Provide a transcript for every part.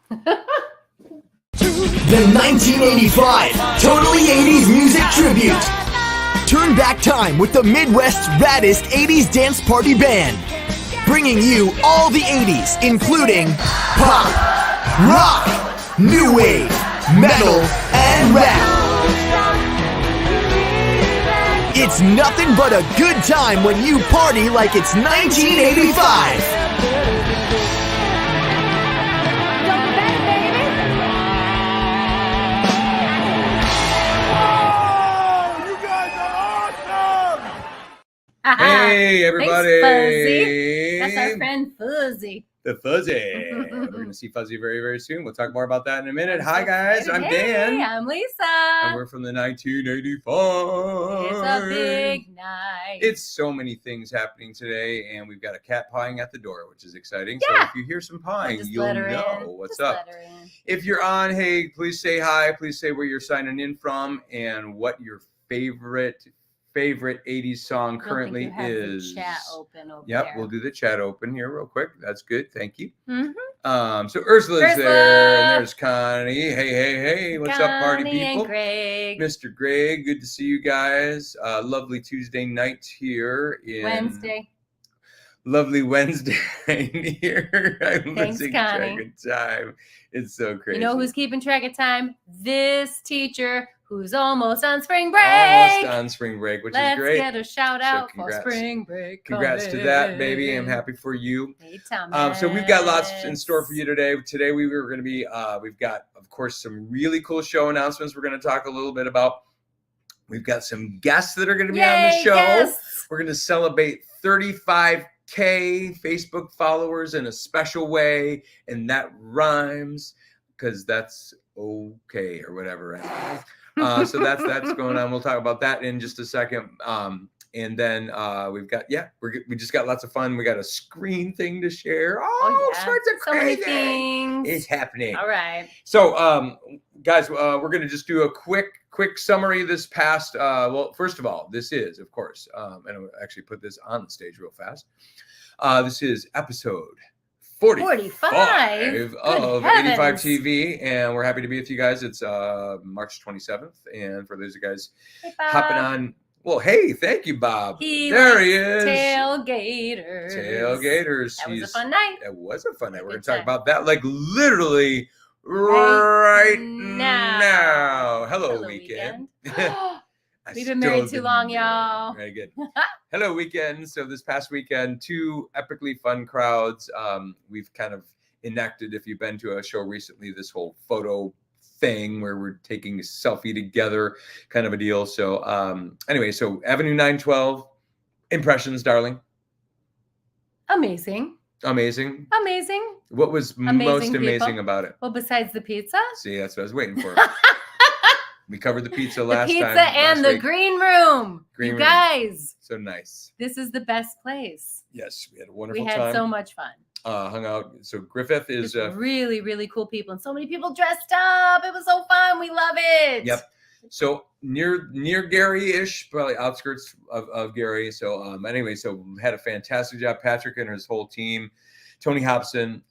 The 1985 Totally 80s Music Tribute. Turn back time with the Midwest's raddest 80s dance party band. Bringing you all the 80s, including pop, rock, new wave, metal, and rap. It's nothing but a good time when you party like it's 1985. Hey, everybody. Thanks, Fuzzy. That's our friend Fuzzy. The Fuzzy. We're going to see Fuzzy very, very soon. We'll talk more about that in a minute. Hi, guys. I'm Dan. Hey, I'm Lisa. And we're from the 1985. It's a big night. It's so many things happening today, and we've got a cat pawing at the door, which is exciting. Yeah. So if you hear some pawing, Just you'll know what's up. If you're on, hey, please say hi. Please say where you're signing in from and what your favorite 80s song currently is. The chat open over Yep, there. we'll do the chat open here real quick. That's good. Thank you. Mm-hmm. So Ursula's there, and there's Connie. Hey. What's up, party Connie people? And Greg. Mr. Greg, good to see you guys. Lovely Tuesday night here in Wednesday. Lovely Wednesday here. I'm Thanks, losing Connie. track of time. It's so crazy. You know who's keeping track of time? This teacher who's almost on spring break. Almost on spring break, which Let's is great. get a shout out for congrats. spring break. Congrats to that, baby. I'm happy for you. Hey, Thomas. So we've got lots in store for you today. Today we were going to be, we've got, of course, some really cool show announcements we're going to talk a little bit about. We've got some guests that are going to be on the show. Guests. We're going to celebrate 35K Facebook followers in a special way, and that rhymes because that's okay or whatever. So that's going on. We'll talk about that in just a second. And then we've got, we just got lots of fun. We got a screen thing to share. Oh, yeah. sorts of crazy things. It's happening. All right. So, guys, we're going to just do a quick summary this past. Well, first of all, this is, of course, and I'll actually put this on the stage real fast. This is episode 45 of 85 TV, and we're happy to be with you guys. It's March 27th, and for those of you guys hopping on, well, hey, thank you, Bob. There he is. Tailgaters. That was a fun night. It was a fun night. We're going to talk about that, like literally right now. Hello, weekend. We've been married too long, y'all. Very good. Hello, weekend. So this past weekend, two epically fun crowds. We've kind of enacted, if you've been to a show recently, this whole photo thing where we're taking a selfie together kind of a deal. So anyway, so Avenue 912, impressions, darling. Amazing. What was most amazing about it? Well, besides the pizza. See, that's what I was waiting for. We covered the pizza last time. The pizza and the green room. Green room. Guys. So nice. This is the best place. Yes, we had a wonderful time. We had so much fun. Hung out. So Griffith is really, really cool people, and so many people dressed up. It was so fun. We love it. Yep. So near Gary-ish, probably outskirts of Gary. So anyway, so had a fantastic job. Patrick and his whole team. Tony Hobson.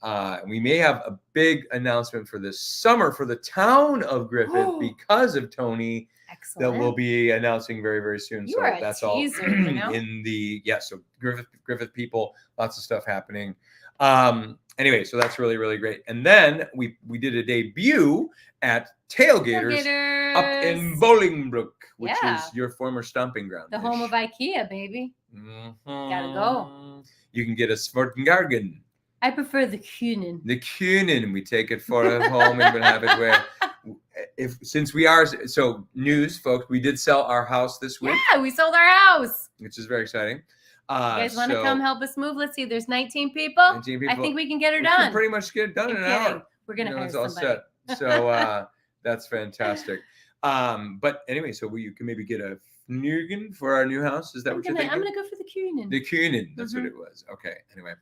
We may have a big announcement for this summer for the town of Griffith because of Tony. Excellent. That we'll be announcing very, very soon. So that's teaser, all in the so Griffith people, lots of stuff happening. Anyway, so that's really, really great. And then we did a debut at Tailgaters up in Bolingbrook, which is your former stomping ground. The home of IKEA, baby. Mm-hmm. Gotta go. You can get a Svartengargen. I prefer the Kunin. The Kunin. We take it for at home and we'll have it where. Since we are news, folks, we did sell our house this week. Yeah, we sold our house, which is very exciting. You guys want to come help us move? Let's see. There's 19 people. I think we can get her done. We can pretty much get it done in an hour. We're gonna hire somebody. All set. So that's fantastic. But anyway, so you can maybe get a Nugen for our new house. Is that what you're thinking? I'm gonna go for the Kunin. The Kunin. That's what it was. Okay. Anyway.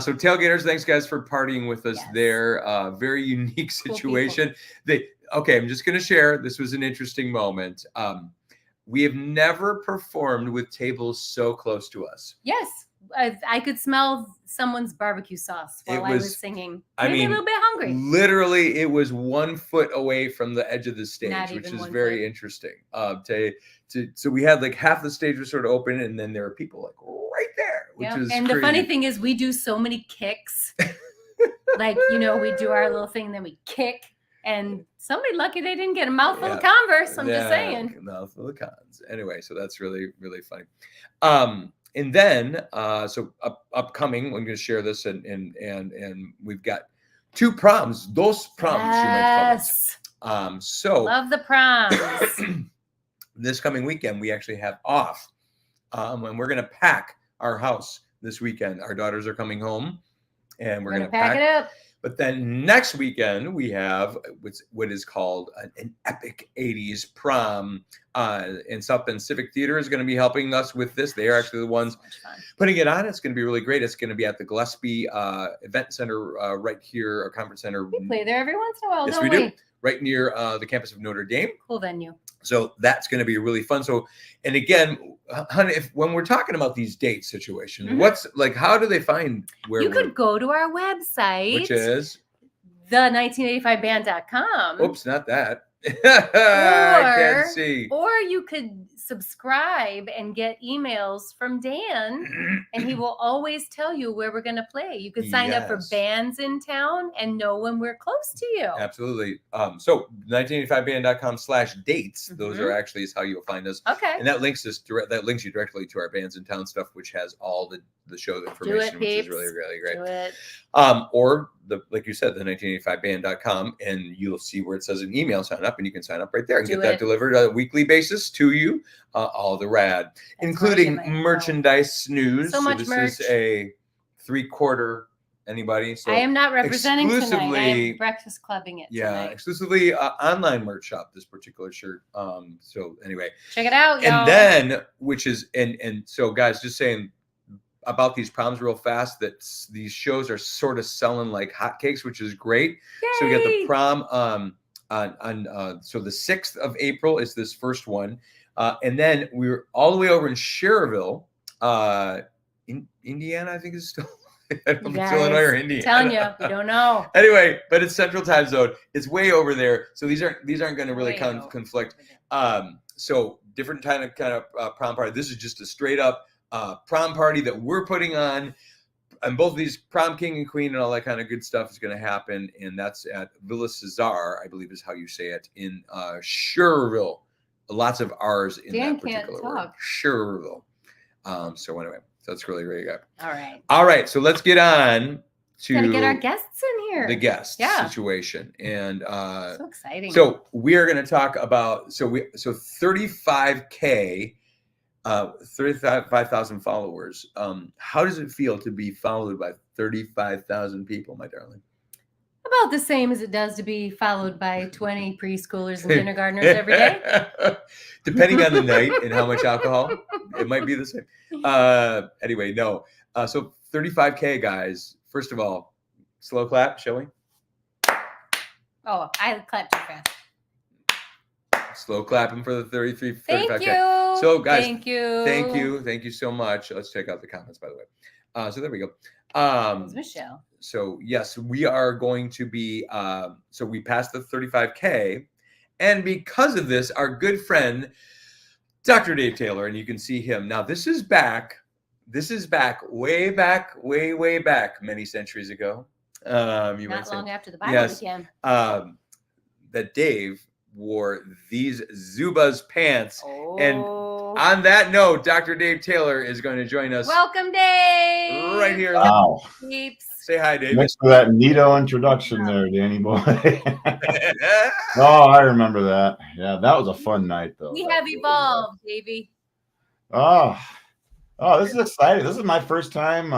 So Tailgaters, thanks guys for partying with us there. Very unique situation. I'm just going to share. This was an interesting moment. We have never performed with tables so close to us. Yes, I could smell someone's barbecue sauce while I was singing. Made me a little bit hungry. Literally, it was 1 foot away from the edge of the stage, which is very interesting. So we had like half the stage was sort of open, and then there were people like right there, which is and crazy. The funny thing is we do so many kicks. Like, we do our little thing, and then we kick. And somebody lucky they didn't get a mouthful of Converse. I'm just saying. Mouthful of cons. Anyway, so that's really, really funny. And then, so upcoming, I'm going to share this, and we've got 2 proms. Those proms, yes. You might call them. So love the proms. This coming weekend, we actually have off, and we're going to pack our house this weekend. Our daughters are coming home, and we're going to pack it up. But then next weekend, we have what is called an epic 80s prom. And South Bend Civic Theater is going to be helping us with this. They are actually the ones putting it on. It's going to be really great. It's going to be at the Gillespie Event Center right here, our conference center. We play there every once in a while, yes, we do. Right near the campus of Notre Dame. Cool venue. So that's going to be really fun. So, and again, honey, when we're talking about these date situations, what's like, how do they find where you could go to our website, which is the1985band.com. Oops, not that. I can't see. Or you could subscribe and get emails from Dan, and he will always tell you where we're going to play. You could sign up for bands in town and know when we're close to you. Absolutely. So 1985band.com/dates. Those are actually is how you'll find us. Okay. And that links you directly to our bands in town stuff, which has all the show information, which is really, really great. Do it. Or like you said, the 1985band.com, and you'll see where it says an email sign up, and you can sign up right there and get that delivered on a weekly basis to you. All the rad, including merchandise news. So much merch. This is a 3/4. Anybody? So I am not representing tonight. I am breakfast clubbing it. Yeah, exclusively online merch shop. This particular shirt. So anyway, check it out, y'all. And then, which is and so guys, just saying about these proms real fast, that these shows are sort of selling like hotcakes, which is great. Yay! So we got the prom so the 6th of April is this first one. And then we're all the way over in Cherville, in Indiana, I think is still. Illinois or Indiana. Telling you, we don't know. Anyway, but it's Central Time Zone. It's way over there, so these aren't going to really conflict. So different kind of prom party. This is just a straight up prom party that we're putting on, and both of these prom king and queen and all that kind of good stuff is going to happen, and that's at Villa Cesar, I believe is how you say it, in Cherville. Lots of R's in that particular word. Cherville. So anyway. That's really, really good. All right. So let's get on to get our guests in here. The guest situation. And so exciting. So we are going to talk about 35K, 35,000 followers. How does it feel to be followed by 35,000 people, my darling? About the same as it does to be followed by 20 preschoolers and kindergartners every day. Depending on the night and how much alcohol, it might be the same. Anyway, no. So 35K, guys. First of all, slow clap, shall we? Oh, I clapped too fast. Slow clapping for the 35K. Thank you. So, guys, thank you so much. Let's check out the comments, by the way. So there we go. It's Michelle. So yes, we are going to be. So we passed the 35K, and because of this, our good friend, Dr. Dave Taylor, and you can see him now. This is back, way back, many centuries ago. Not long after the Bible began. That Dave wore these Zubaz pants, and on that note, Dr. Dave Taylor is going to join us. Welcome, Dave. Right here. Wow. Say hi, Dave. Thanks for that neato introduction there, Danny boy. Oh, I remember that. Yeah, that was a fun night, though. We have evolved, Davey. Oh, this is exciting. This is my first time,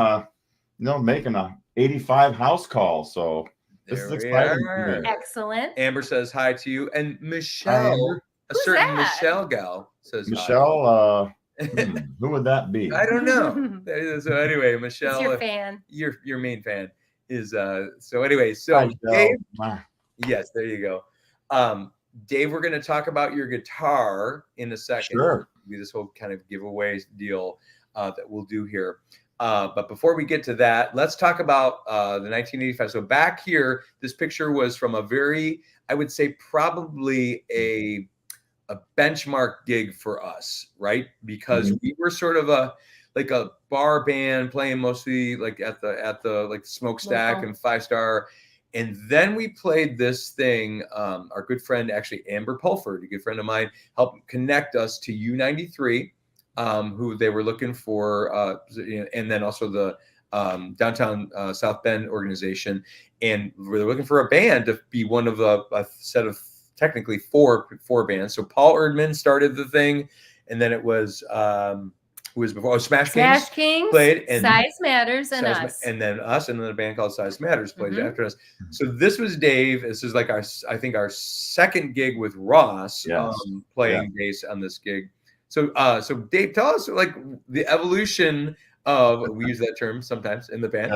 making a 85 house call. So this is exciting. Excellent. Amber says hi to you, and Michelle, certain Michelle gal says Michelle. Hi. Who would that be? I don't know. So anyway, Michelle, it's your fan. Your main fan is so anyway. So Dave, yes, there you go. Dave, we're going to talk about your guitar in a second. Sure. This whole kind of giveaway deal that we'll do here. But before we get to that, let's talk about the 1985. So back here, this picture was from a very, I would say, probably a benchmark gig for us, right? Because we were sort of a bar band playing mostly like at the like Smokestack and 5 Star. And then we played this thing. Our good friend, actually Amber Pulford, a good friend of mine, helped connect us to U93, who they were looking for, and then also the downtown South Bend organization. And we were looking for a band to be one of a set of technically four bands. So Paul Erdman started the thing, and then it was who was before? Smash Kings played, and Size Matters, and us, and then us, and then a band called Size Matters played after us. So this was Dave. This is like I think our second gig with Ross, playing bass on this gig. So so Dave, tell us like the evolution of, we use that term sometimes in the band.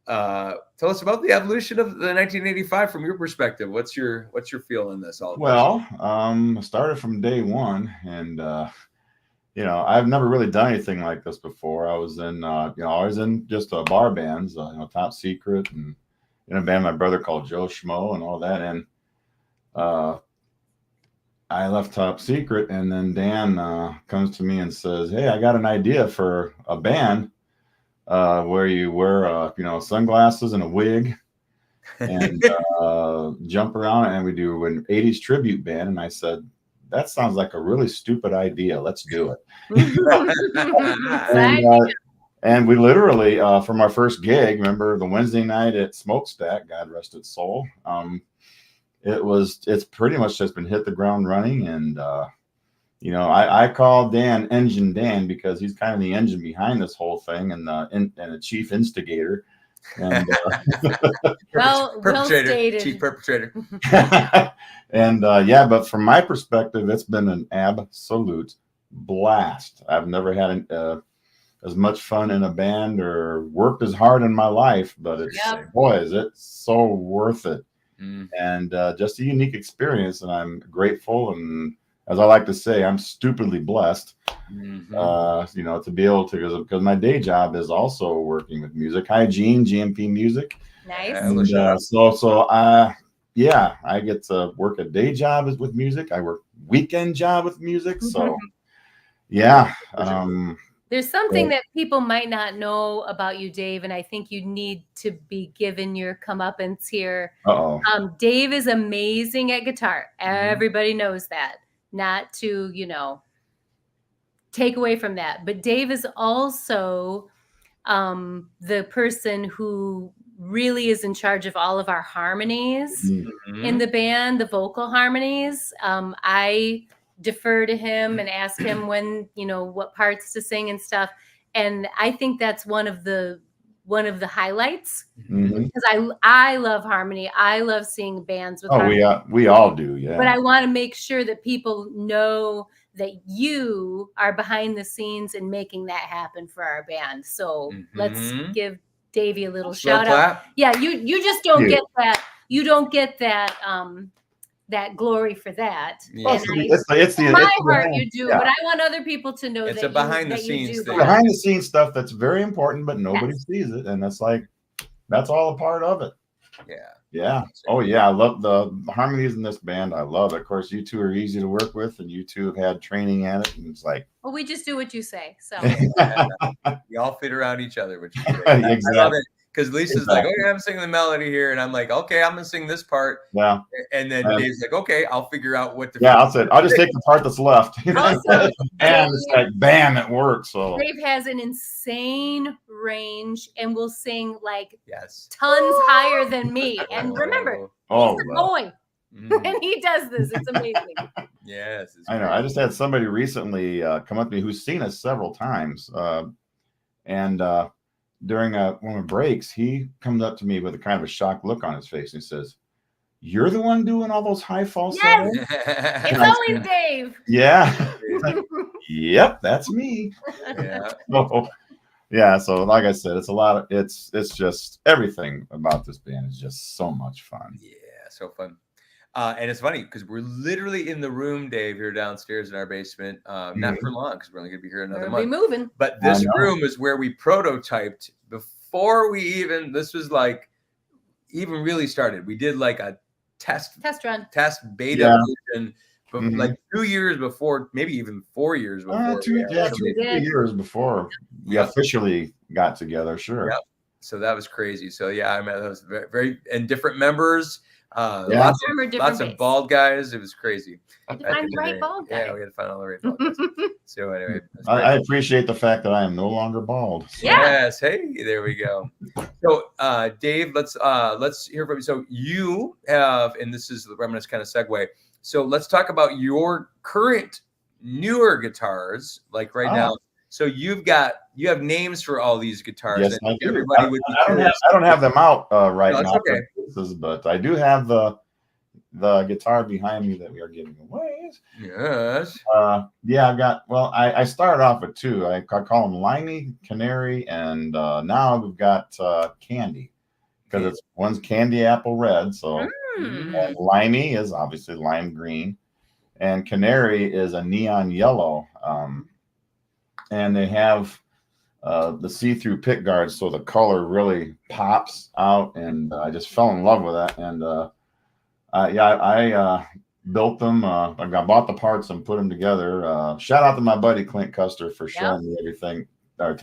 Tell us about the evolution of the 1985 from your perspective. What's your feel on this? I started from day one, and I've never really done anything like this before. I was in I was in just bar bands, Top Secret, and in a band my brother called Joe Schmo and all that. And I left Top Secret, and then Dan comes to me and says, "Hey, I got an idea for a band where you wear sunglasses and a wig and jump around, and we do an 80s tribute band." And I said, "That sounds like a really stupid idea. Let's do it." And we literally, from our first gig, remember the Wednesday night at Smokestack, God rest its soul, it's pretty much just been hit the ground running. And I call Dan Engine Dan because he's kind of the engine behind this whole thing, and a chief instigator. And well stated. Chief perpetrator. And but from my perspective, it's been an absolute blast. I've never had as much fun in a band or worked as hard in my life, but it's boy, is it so worth it. And just a unique experience, and I'm grateful, and as I like to say, I'm stupidly blessed, to be able to, because my day job is also working with music, hygiene, GMP music. Nice. And, I get to work a day job with music. I work weekend job with music. So, there's something that people might not know about you, Dave, and I think you need to be given your comeuppance here. Dave is amazing at guitar. Everybody knows that. Not to, take away from that. But Dave is also the person who really is in charge of all of our harmonies in the band, the vocal harmonies. I defer to him and ask him when, what parts to sing and stuff. And I think that's one of the highlights, because I love harmony. I love seeing bands with harmony. We all do, yeah. But I want to make sure that people know that you are behind the scenes and making that happen for our band. So let's give Davey a little shout out. Yeah, you just don't get that. You don't get that that glory for that. Well, it's my heart you do, but I want other people to know it's that a behind the scenes thing. Behind the scenes stuff that's very important, but nobody sees it, and that's all a part of it. Yeah. Oh yeah, I love the harmonies in this band. I love it. Of course, you two are easy to work with, and you two have had training at it, and it's like, well, we just do what you say. So you all fit around each other, which is great. Exactly. I love it. Because Lisa's like, "Okay, I'm singing the melody here," and I'm like, "Okay, I'm gonna sing this part." Yeah. And then Dave's like, "Okay, I'll figure out what to." Yeah, I'll just take the part that's left. Also, and it's like, bam, it works. So Dave has an insane range and will sing like tons higher than me. And remember, he's a boy, and he does this. It's amazing. Yes, I know. I just had somebody recently come up to me who's seen us several times, and during one of the breaks, he comes up to me with a kind of a shocked look on his face, and he says, "You're the one doing all those high falsetto?" Yes, it's always Dave. Yeah. Yep, that's me. So like I said, it's a lot of it's just everything about this band is just so much fun. Yeah, so fun. And it's funny because we're literally in the room, Dave, here downstairs in our basement. Not for long because we're only going to be here another month. We'll be moving. But this room is where we prototyped before we even. This was like even really started. We did like a test run, test beta version, but like 2 years before, maybe even 4 years before. 2 years before we officially got together. Sure. Yep. So that was crazy. So yeah, I met those very and different members. Lots of bald guys. It was crazy. We had to find the right bald guy. Yeah, we had to find all the right bald guys. So anyway, I appreciate the fact that I am no longer bald. So. Yes. Hey, there we go. So Dave, let's hear from you. So you have, and this is I'm going to kind of segue. So let's talk about your current newer guitars, like right now. So you have names for all these guitars. Yes, and I do. everybody would be I don't have them out right now. Okay. But I do have the guitar behind me that we are giving away. Yes. I've got. Well, I started off with two. I call them Limey, Canary, and now we've got Candy, because it's one's Candy Apple Red. So and Limey is obviously lime green, and Canary is a neon yellow. And they have the see-through pick guards, so the color really pops out, and I just fell in love with that. And I built them. I bought the parts and put them together. Shout out to my buddy Clint Custer for showing me everything, or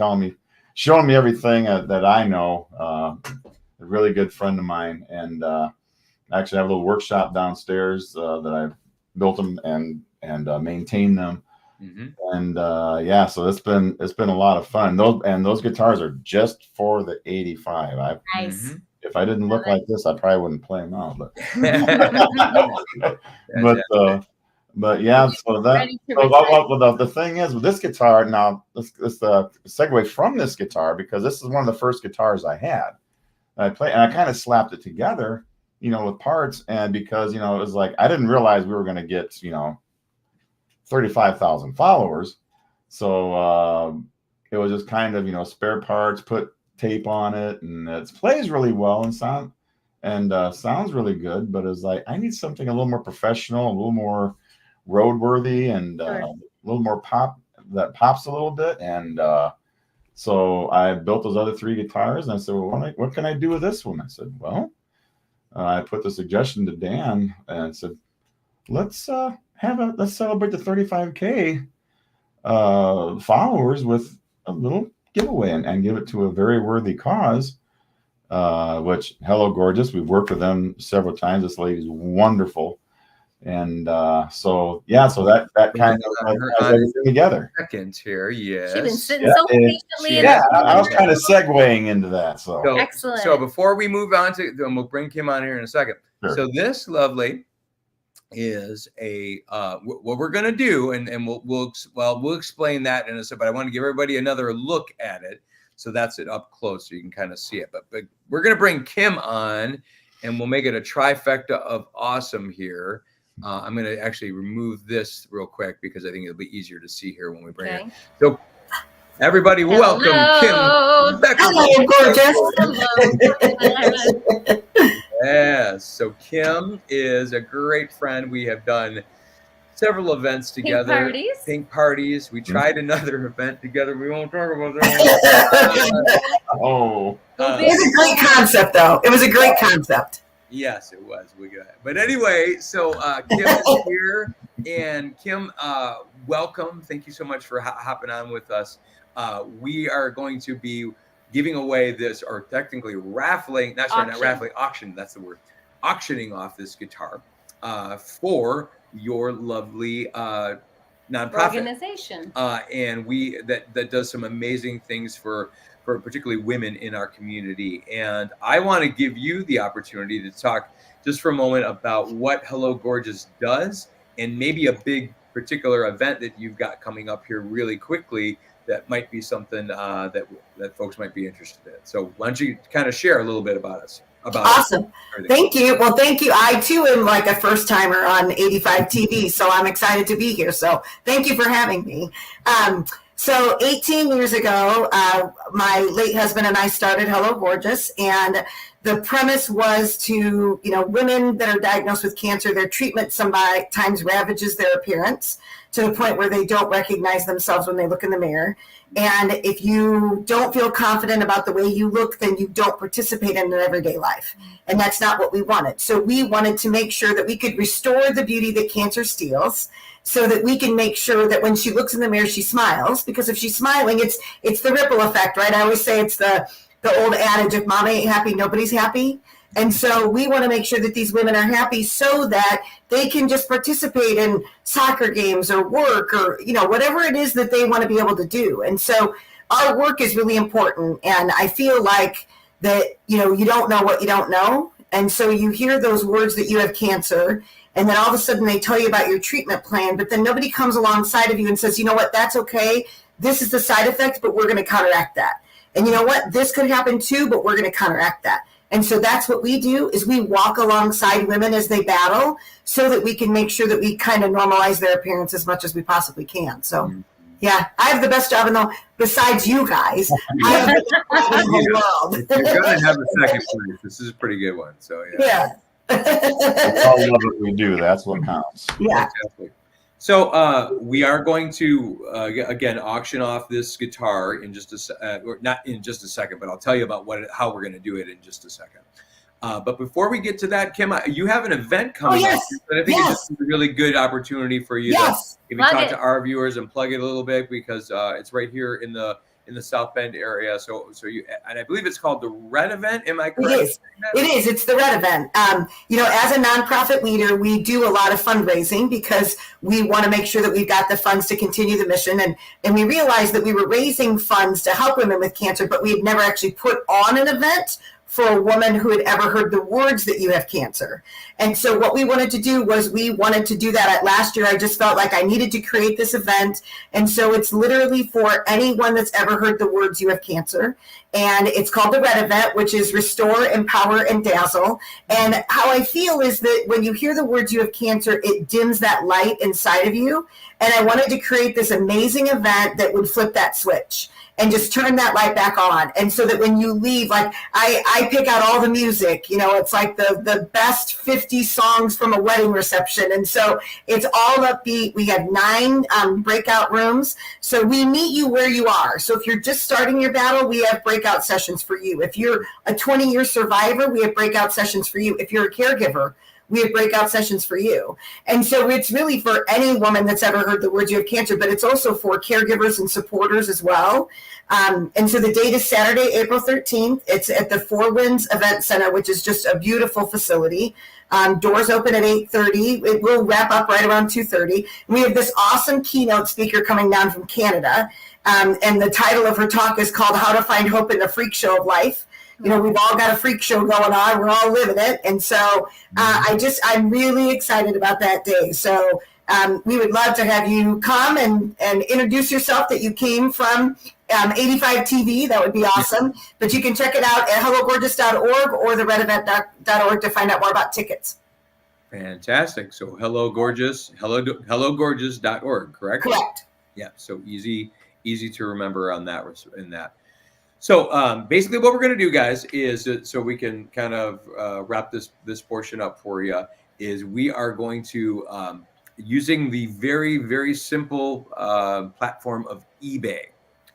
showing me everything that I know. A really good friend of mine, and I actually have a little workshop downstairs that I've built them and maintained them. And so it's been a lot of fun. Those guitars are just for the 85. Nice. If I didn't look like this, I probably wouldn't play them out. But the thing is with this guitar now, let's segue from this guitar, because this is one of the first guitars I had. I kind of slapped it together, with parts, and because it was like I didn't realize we were going to get 35,000 followers. So it was just kind of, spare parts, put tape on it, and it plays really well and sounds really good. But it's like, I need something a little more professional, a little more roadworthy, and a little more that pops a little bit. And so I built those other three guitars, and I said, well, what can I do with this one? I said, well, I put the suggestion to Dan and said, let's celebrate the 35K followers with a little giveaway and give it to a very worthy cause, which Hello Gorgeous, we've worked with them several times. This lady's wonderful. And so that kind of has everything together. Seconds here, yes. She's been sitting so patiently. I was kind of segueing into that. So excellent. So before we move on and we'll bring Kim on here in a second. Sure. So this lovely is what we're gonna do, and we'll explain that in a second. But I want to give everybody another look at it, so that's it up close, so you can kind of see it. But we're gonna bring Kim on, and we'll make it a trifecta of awesome here. I'm gonna actually remove this real quick because I think it'll be easier to see here when we bring it. So everybody, welcome Kim. Hello, gorgeous. Yes. So Kim is a great friend. We have done several events together. Pink parties. We tried another event together. We won't talk about that. It was a great concept, though. It was a great concept. Yes, it was. We got it. But anyway, so Kim is here, and Kim, welcome. Thank you so much for hopping on with us. We are going to be giving away this, or technically raffling, auction, that's the word, auctioning off this guitar for your lovely nonprofit organization. And that does some amazing things for particularly women in our community. And I want to give you the opportunity to talk just for a moment about what Hello Gorgeous does, and maybe a big particular event that you've got coming up here really quickly that might be something that folks might be interested in. So why don't you kind of share a little bit about us? Awesome. Thank you. Well, thank you. I too am like a first timer on 85 TV, so I'm excited to be here. So thank you for having me. So 18 years ago, my late husband and I started Hello Gorgeous, and the premise was to, women that are diagnosed with cancer, their treatment sometimes ravages their appearance to the point where they don't recognize themselves when they look in the mirror. And if you don't feel confident about the way you look, then you don't participate in an everyday life. And that's not what we wanted. So we wanted to make sure that we could restore the beauty that cancer steals, so that we can make sure that when she looks in the mirror, she smiles. Because if she's smiling, it's the ripple effect, right? I always say it's the old adage, if mama ain't happy, nobody's happy. And so we want to make sure that these women are happy so that they can just participate in soccer games or work or, whatever it is that they want to be able to do. And so our work is really important. And I feel like that, you don't know what you don't know. And so you hear those words that you have cancer, and then all of a sudden they tell you about your treatment plan, but then nobody comes alongside of you and says, you know what, that's okay. This is the side effect, but we're going to counteract that. And you know what, this could happen too, but we're going to counteract that. And so that's what we do, is we walk alongside women as they battle so that we can make sure that we kind of normalize their appearance as much as we possibly can. So, yeah, I have the best job in the, besides you guys. I have the best job in the whole world. You're going to have the second place. This is a pretty good one. So, yeah. I love what we do. That's what counts. Yeah. Fantastic. So we are going to again auction off this guitar in just or not in just a second, but I'll tell you about how we're going to do it in just a second. But before we get to that, Kim, you have an event coming up, but I think it's just a really good opportunity for you to maybe talk to our viewers and plug it a little bit, because it's right here in the South Bend area. So you, and I believe it's called the Red Event. Am I correct? It is. It's the Red Event. As a nonprofit leader, we do a lot of fundraising because we want to make sure that we've got the funds to continue the mission. And we realized that we were raising funds to help women with cancer, but we had never actually put on an event for a woman who had ever heard the words that you have cancer. And so what we wanted to do was we wanted to do that. Last year, I just felt like I needed to create this event. And so it's literally for anyone that's ever heard the words you have cancer. And it's called the Red Event, which is Restore, Empower, and Dazzle. And how I feel is that when you hear the words you have cancer, it dims that light inside of you. And I wanted to create this amazing event that would flip that switch and just turn that light back on. And so that when you leave, like I pick out all the music, it's like the best 50 songs from a wedding reception. And so it's all upbeat. We have 9 breakout rooms. So we meet you where you are. So if you're just starting your battle, we have breakout sessions for you. If you're a 20-year survivor, we have breakout sessions for you. If you're a caregiver, we have breakout sessions for you. And so it's really for any woman that's ever heard the words you have cancer, but it's also for caregivers and supporters as well. And so the date is Saturday, April 13th. It's at the Four Winds Event Center, which is just a beautiful facility. Doors open at 8:30. It will wrap up right around 2:30. We have this awesome keynote speaker coming down from Canada. And the title of her talk is called How to Find Hope in the Freak Show of Life. We've all got a freak show going on. We're all living it. And so I'm really excited about that day. So we would love to have you come and introduce yourself, that you came from 85 TV. That would be awesome. But you can check it out at hellogorgeous.org or theredevent.org to find out more about tickets. Fantastic. So Hello Gorgeous, hellogorgeous.org, correct? Correct. Yeah. So easy to remember on that. In that. So basically what we're going to do, guys, is so we can kind of wrap this portion up for you, is we are going to, using the very, very simple platform of eBay,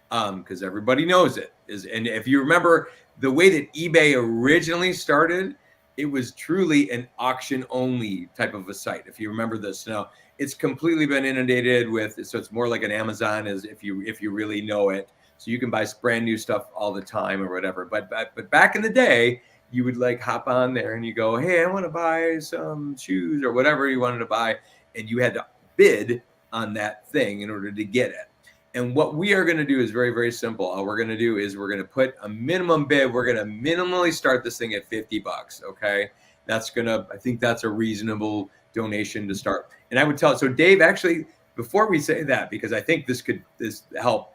because everybody knows it. And if you remember the way that eBay originally started, it was truly an auction-only type of a site, if you remember this. Now, it's completely been inundated with, so it's more like an Amazon, as if you really know it. So you can buy brand new stuff all the time or whatever. But back in the day, you would like hop on there and you go, hey, I want to buy some shoes or whatever you wanted to buy. And you had to bid on that thing in order to get it. And what we are going to do is very, very simple. All we're going to do is we're going to put a minimum bid. We're going to minimally start this thing at $50. Okay. I think that's a reasonable donation to start. And I would tell, so Dave, actually, before we say that, because I think this help,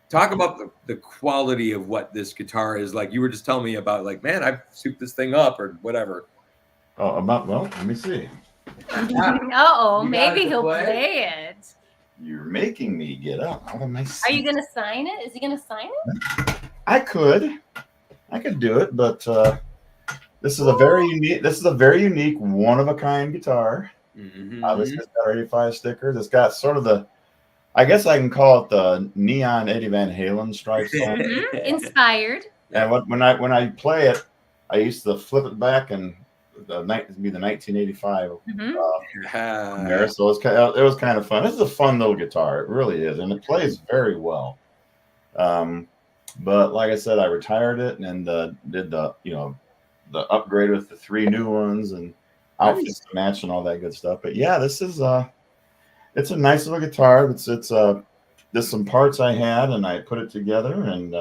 talk about the quality of what this guitar is like. You were just telling me about, like, man, I've souped this thing up or whatever. Oh, well, let me see. Maybe he'll play it. You're making me get up out of my seat. Are you going to sign it? Is he going to sign it? I could do it, but This is a very unique. This is a very unique, one of a kind guitar. This has got our 85 stickers. It's got sort of the, I guess I can call it the neon Eddie Van Halen stripes. Inspired. And when I play it, I used to flip it back and the 1985 there. So it was kind of fun. This is a fun little guitar. It really is, and it plays very well. But like I said, I retired it and did the the upgrade with the 3 new ones and outfits to match and all that good stuff. But yeah, this is it's a nice little guitar. It's there's some parts I had and I put it together and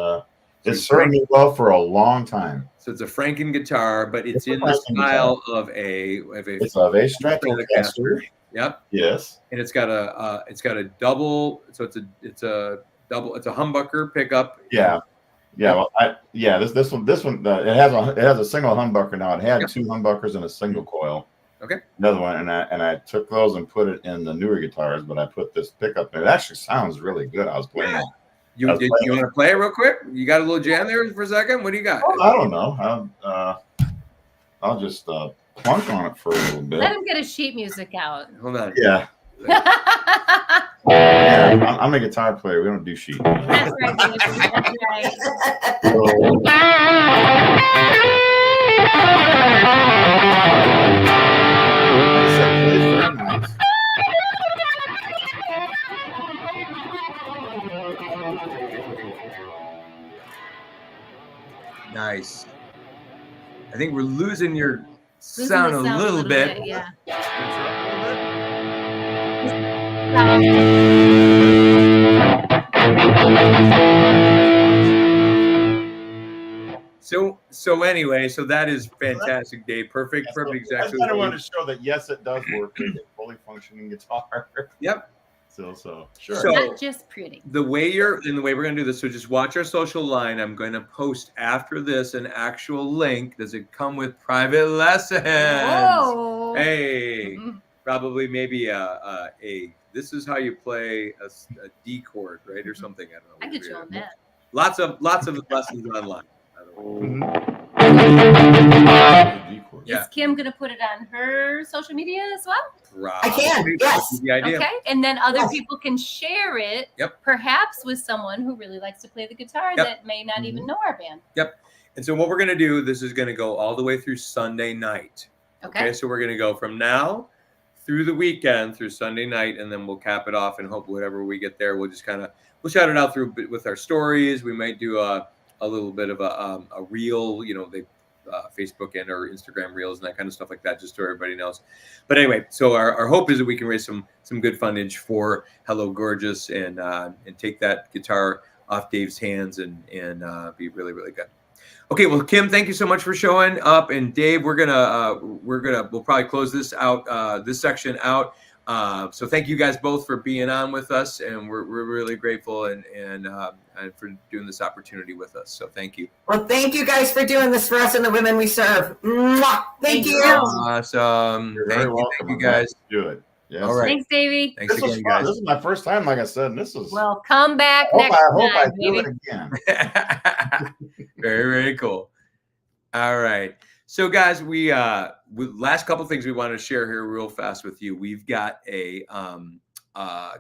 it served me well for a long time. So it's a Franken guitar, but it's in the style of a Stratocaster. Yep. Yes. And it's got a double. So it's a humbucker pickup. Yeah. Yeah. Well, this one it has a single humbucker now. It had 2 humbuckers and a single coil. Okay. Another one, and I took those and put it in the newer guitars, but I put this pickup there. It actually sounds really good. I was playing it. You want to play it real quick? You got a little jam there for a second? What do you got? Oh, I don't know. I'll just plunk on it for a little bit. Let him get his sheet music out. Hold on. Yeah. Yeah, I'm a guitar player. We don't do sheet. That's right. That's right. Nice. I think we're losing your sound a little bit. Yeah. So anyway, so that is fantastic, Dave. Perfect, exactly. I wanted to show that yes, it does work. It's a fully functioning guitar. Yep. So sure. So, not just pretty. The way we're going to do this, so just watch our social line. I'm going to post after this an actual link. Does it come with private lessons? Whoa. Hey, probably maybe this is how you play a D chord, right, or something. I don't know. I get you on that. Lots of lessons online. Is Kim going to put it on her social media as well? I can, yes. The idea. Okay, and then other people can share it, perhaps with someone who really likes to play the guitar that may not even know our band. Yep. And so what we're going to do, this is going to go all the way through Sunday night. Okay. So we're going to go from now through the weekend, through Sunday night, and then we'll cap it off and hope whatever we get there, we'll just we'll shout it out through with our stories. We might do a little bit of a reel, Facebook and or Instagram reels and that kind of stuff like that, just so everybody knows. But anyway, so our hope is that we can raise some good fundage for Hello Gorgeous and take that guitar off Dave's hands and be really, really good. Okay, well, Kim, thank you so much for showing up, and Dave, we'll probably close this out, this section out. So thank you guys both for being on with us, and we're really grateful and for doing this opportunity with us. So thank you. Well, thank you guys for doing this for us and the women we serve. Mwah! Thank you. Awesome. Thank you guys. Do it. Yes. All right. Thanks, Davey. Thanks again, guys. This is my first time, like I said. And this is. Well, come back next time. I hope I do it again. Very, very cool. All right. So, guys, we last couple things we want to share here real fast with you. We've got a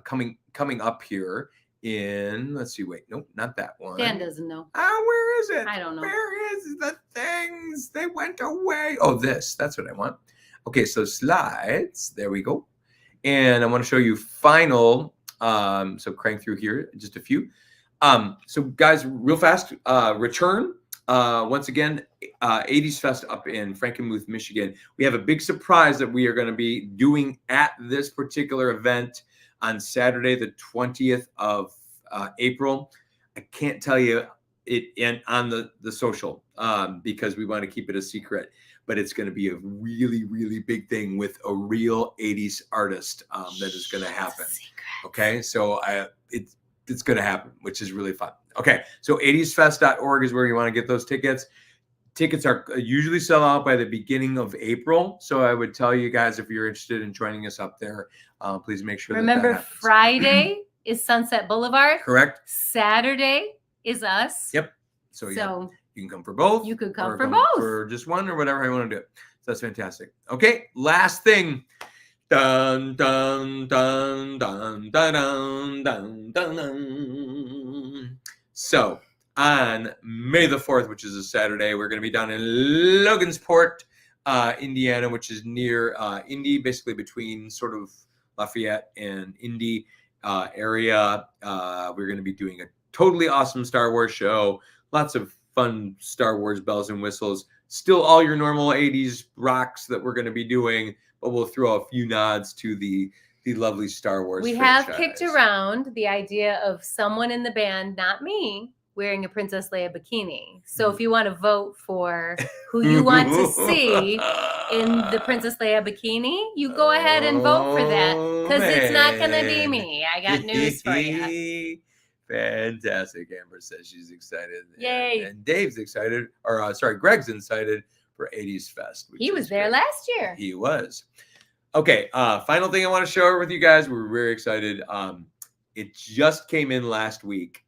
coming up here in, let's see, wait, nope, not that one. Dan doesn't know. Where is it? I don't know. Where is the things? They went away. Oh, that's what I want. Okay, so slides. There we go. And I want to show you final. So crank through here, just a few. So guys, real fast, return. Once again, 80s Fest up in Frankenmuth, Michigan. We have a big surprise that we are going to be doing at this particular event on Saturday, the 20th of April. I can't tell you it on the social because we want to keep it a secret, but it's going to be a really, really big thing with a real 80s artist that is going to happen. Okay, so it's going to happen, which is really fun. Okay, so 80sfest.org is where you want to get those tickets. Tickets are usually sell out by the beginning of April. So I would tell you guys, if you're interested in joining us up there, please make sure Remember, that Friday is Sunset Boulevard. Correct. Saturday is us. Yep. So you You can come for both. You could come or for both. For just one or whatever you want to do. So that's fantastic. Okay, last thing. Dun dun dun dun dun dun dun dun dun. So on May the 4th, which is a Saturday, we're going to be down in Logansport, Indiana, which is near Indy, basically between sort of Lafayette and Indy area. We're going to be doing a totally awesome Star Wars show. Lots of fun Star Wars bells and whistles. Still all your normal 80s rocks that we're going to be doing, but we'll throw a few nods to the lovely Star Wars franchise. Have kicked around the idea of someone in the band, not me, wearing a Princess Leia bikini. So if you want to vote for who you want to see in the Princess Leia bikini, you go ahead and vote for that, because it's not going to be me. I got news for you. Fantastic. Amber says she's excited. Yay. And Dave's excited, or Greg's excited for 80s Fest. He was there last year. He was. Okay, final thing I want to share with you guys. We're very excited. It just came in last week,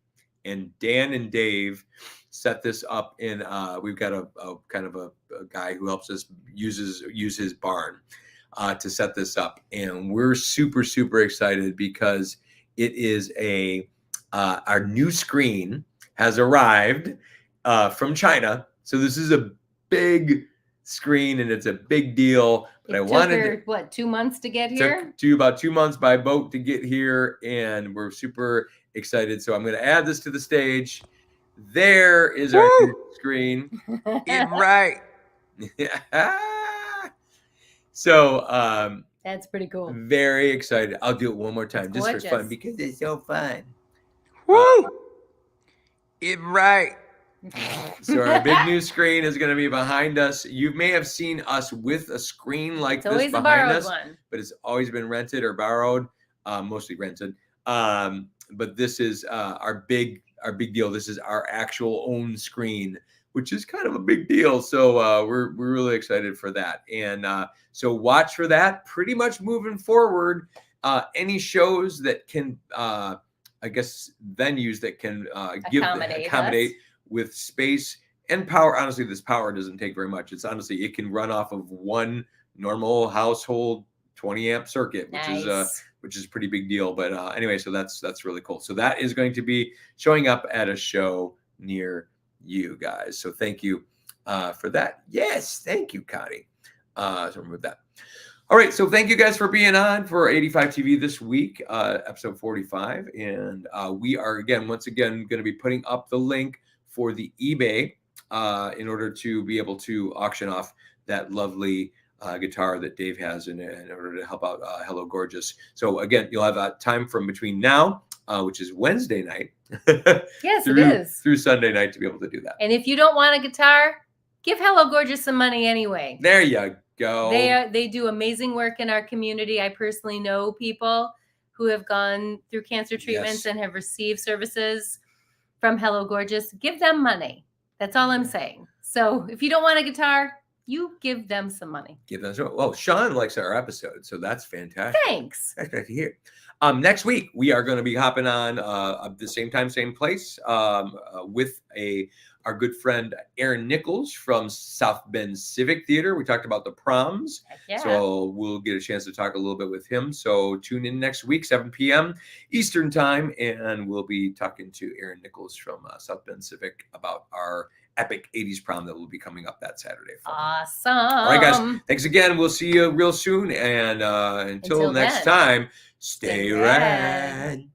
and Dan and Dave set this up in, we've got a kind of a guy who helps us use his barn to set this up. And we're super, super excited because it is our new screen has arrived from China. So this is a big screen and it's a big deal. But It took her, 2 months to get here? Took about 2 months by boat to get here, and we're super excited. So I'm going to add this to the stage. There is our new screen. Right. So that's pretty cool. Very excited. I'll do it one more time just for fun because it's so fun. Woo! Right. So our big new screen is going to be behind us. You may have seen us with a screen like this behind us, but it's always been rented or borrowed, mostly rented. But this is our big deal. This is our actual own screen, which is kind of a big deal. So we're really excited for that. And so watch for that. Pretty much moving forward, any shows that can, I guess, venues that can accommodate with space and power. Honestly, this power doesn't take very much. It's honestly, it can run off of one normal household 20 amp circuit, which is a pretty big deal. But anyway, so that's really cool. So that is going to be showing up at a show near you guys. So thank you for that. Yes, thank you, Connie. So remove that. All right, so thank you guys for being on for 85 TV this week, episode 45. And we are, once again, going to be putting up the link for the eBay in order to be able to auction off that lovely guitar that Dave has in order to help out Hello Gorgeous. So again, you'll have time from between now, which is Wednesday night, yes, it is, through Sunday night to be able to do that. And if you don't want a guitar, give Hello Gorgeous some money anyway. There you go. They do amazing work in our community. I personally know people who have gone through cancer treatments and have received services from Hello Gorgeous. Give them money. That's all I'm saying. So if you don't want a guitar, you give them some money. Give them some. Oh, Sean likes our episode, so that's fantastic. Thanks. That's great to hear. Next week we are going to be hopping on the same time, same place with our good friend Aaron Nichols from South Bend Civic Theater. We talked about the proms, so we'll get a chance to talk a little bit with him. So tune in next week, 7 p.m. Eastern time, and we'll be talking to Aaron Nichols from South Bend Civic about our epic 80s prom that will be coming up that Saturday. Awesome. All right, guys. Thanks again. We'll see you real soon. And until next time, stay rad.